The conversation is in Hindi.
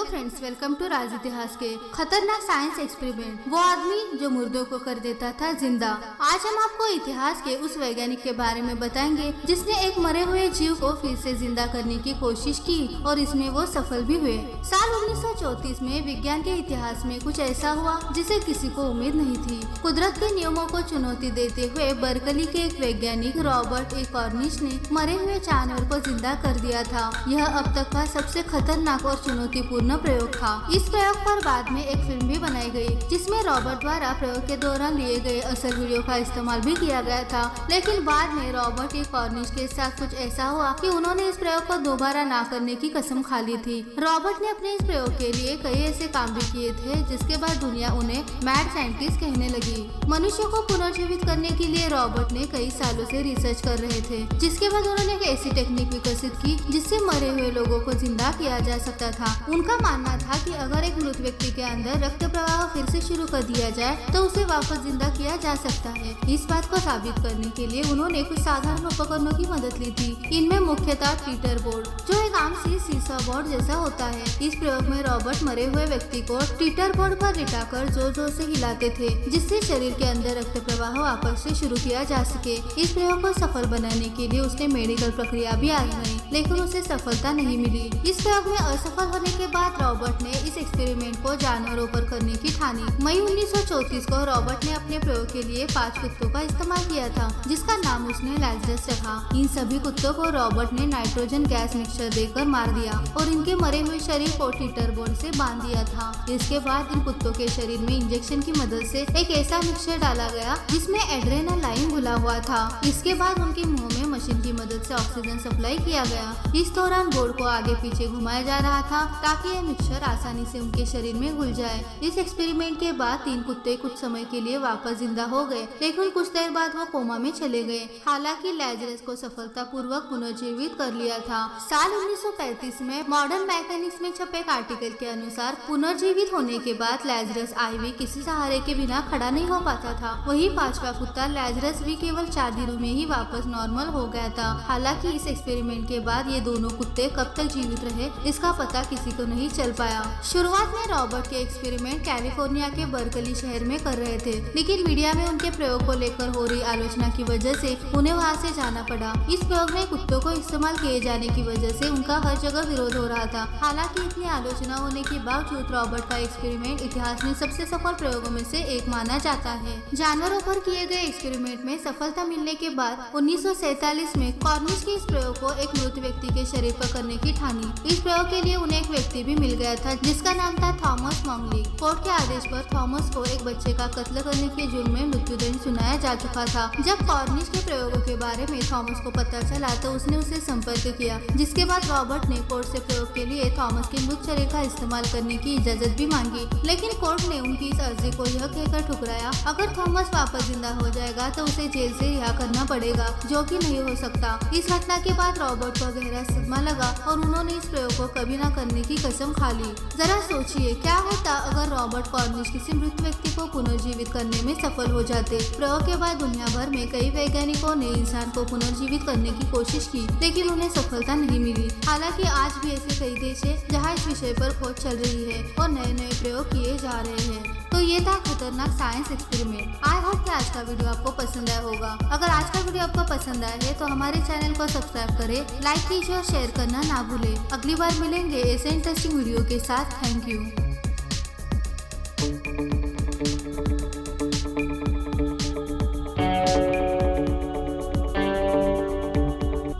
हेलो फ्रेंड्स, वेलकम टू राज इतिहास के खतरनाक साइंस एक्सपेरिमेंट। वो आदमी जो मुर्दों को कर देता था जिंदा। आज हम आपको इतिहास के उस वैज्ञानिक के बारे में बताएंगे जिसने एक मरे हुए जीव को फिर से जिंदा करने की कोशिश की और इसमें वो सफल भी हुए। साल 1934 में विज्ञान के इतिहास में कुछ ऐसा हुआ जिसे किसी को उम्मीद नहीं थी। कुदरत के नियमों को चुनौती देते हुए बर्कली के एक वैज्ञानिक रॉबर्ट ए कॉर्निश ने मरे हुए जानवर को जिंदा कर दिया था। यह अब तक का सबसे खतरनाक और चुनौतीपूर्ण प्रयोग था। इस प्रयोग पर बाद में एक फिल्म भी बनाई गई जिसमें रॉबर्ट द्वारा प्रयोग के दौरान लिए गए असल वीडियो का इस्तेमाल भी किया गया था। लेकिन बाद में रॉबर्ट ए कॉर्निश के साथ कुछ ऐसा हुआ कि उन्होंने इस प्रयोग को दोबारा ना करने की कसम खा ली थी। रॉबर्ट ने अपने इस प्रयोग के लिए कई ऐसे काम भी किए थे जिसके बाद दुनिया उन्हें मैड साइंटिस्ट कहने लगी। मनुष्य को पुनर्जीवित करने के लिए रॉबर्ट ने कई सालों से रिसर्च कर रहे थे, जिसके बाद उन्होंने एक ऐसी टेक्निक विकसित की जिससे मरे हुए लोगों को जिंदा किया जा सकता था। उनका मानना था कि अगर एक मृत व्यक्ति के अंदर रक्त प्रवाह फिर से शुरू कर दिया जाए तो उसे वापस जिंदा किया जा सकता है। इस बात को साबित करने के लिए उन्होंने कुछ साधारण उपकरणों की मदद ली थी। इनमें मुख्यतः टीटर बोर्ड, जो एक आम सी सीसा बोर्ड जैसा होता है। इस प्रयोग में रॉबर्ट मरे हुए व्यक्ति को टीटर बोर्ड पर लिटाकर जोर जोर से हिलाते थे जिससे शरीर के अंदर रक्त प्रवाह वापस से शुरू किया जा सके। इस प्रयोग को सफल बनाने के लिए उसने मेडिकल प्रक्रिया भी आजमाई, लेकिन उसे सफलता नहीं मिली। इस प्रयोग में असफल होने के बाद रॉबर्ट ने इस एक्सपेरिमेंट को जानवरों पर करने की ठानी। मई 1934 को रॉबर्ट ने अपने प्रयोग के लिए 5 कुत्तों का इस्तेमाल किया था जिसका नाम उसने लैज़रस रखा। इन सभी कुत्तों को रॉबर्ट ने नाइट्रोजन गैस मिक्सचर देकर मार दिया और इनके मरे हुए शरीर को टीटर बोर्ड से बांध दिया था। इसके बाद इन कुत्तों के शरीर में इंजेक्शन की मदद से एक ऐसा मिक्सचर डाला गया जिसमें एड्रेनालाइन घुला हुआ था। इसके बाद उनके मुंह में मशीन की मदद से ऑक्सीजन सप्लाई किया गया। इस दौरान बोर्ड को आगे पीछे घुमाया जा रहा था ताकि यह मिक्सचर आसानी से उनके शरीर में घुल जाए। इस एक्सपेरिमेंट के बाद 3 कुत्ते कुछ समय के लिए वापस जिंदा हो गए, लेकिन कुछ देर बाद वो कोमा में चले गए। हालांकि लैज़रस को सफलतापूर्वक पुनर्जीवित कर लिया था। साल 1935 में मॉडर्न मैकेनिक्स में छपे एक आर्टिकल के अनुसार पुनर्जीवित होने के बाद लैज़रस आई भी किसी सहारे के बिना खड़ा नहीं हो पाता था। वही 5वां कुत्ता लैज़रस भी केवल 4 दिनों में ही वापस नॉर्मल हो गया था। हालांकि इस एक्सपेरिमेंट के बाद ये दोनों कुत्ते कब तक जीवित रहे इसका पता किसी को नहीं चल पाया। शुरुआत में रॉबर्ट के एक्सपेरिमेंट कैलिफोर्निया के बर्कली शहर में कर रहे थे, लेकिन मीडिया में उनके प्रयोग को लेकर हो रही आलोचना की वजह से उन्हें वहां से जाना पड़ा। इस प्रयोग में कुत्तों को इस्तेमाल किए जाने की वजह से उनका हर जगह विरोध हो रहा था। हालांकि इतनी आलोचना होने के बावजूद रॉबर्ट का एक्सपेरिमेंट इतिहास में सबसे सफल प्रयोगों में से एक माना जाता है। जानवरों पर किए गए एक्सपेरिमेंट में सफलता मिलने के बाद 1947 में कॉर्निश के इस प्रयोग को एक मृत व्यक्ति के शरीर पर करने की ठानी। इस प्रयोग के लिए उन्हें एक व्यक्ति भी मिल गया था जिसका नाम था थॉमस मॉन्गली। कोर्ट के आदेश पर थॉमस को एक बच्चे का कत्ल करने के जुर्म में मृत्युदंड सुनाया जा चुका था। जब कॉर्निश के प्रयोगों के बारे में थॉमस को पता चला तो उसने उसे संपर्क किया, जिसके बाद रॉबर्ट ने कोर्ट से प्रयोग के लिए थॉमस के मृत शरीर का इस्तेमाल करने की इजाजत भी मांगी, लेकिन कोर्ट ने उनकी इस अर्जी को यह कहकर ठुकराया अगर थॉमस वापस जिंदा हो जाएगा तो उसे जेल से रिहा करना पड़ेगा, जो कि नहीं हो सकता। इस घटना के बाद रॉबर्ट को गहरा सदमा लगा और उन्होंने इस प्रयोग को कभी न करने की कसम खा ली। जरा सोचिए क्या होता अगर रॉबर्ट कॉर्निश किसी मृत व्यक्ति को पुनर्जीवित करने में सफल हो जाते। प्रयोग के बाद दुनिया भर में कई वैज्ञानिकों ने इंसान को पुनर्जीवित करने की कोशिश की, लेकिन उन्हें सफलता नहीं मिली। हालांकि आज भी ऐसे कई देश है जहां इस विषय पर खोज चल रही है और नए नए प्रयोग किए जा रहे हैं। तो ये था खतरनाक साइंस एक्सपेरिमेंट। आई होप कि आज का वीडियो आपको पसंद आया होगा। अगर आज का वीडियो आपको पसंद आया है तो हमारे चैनल को सब्सक्राइब करें, लाइक कीजिए और शेयर करना ना भूलें। अगली बार मिलेंगे ऐसे इंटरेस्टिंग वीडियो के साथ। Thank you.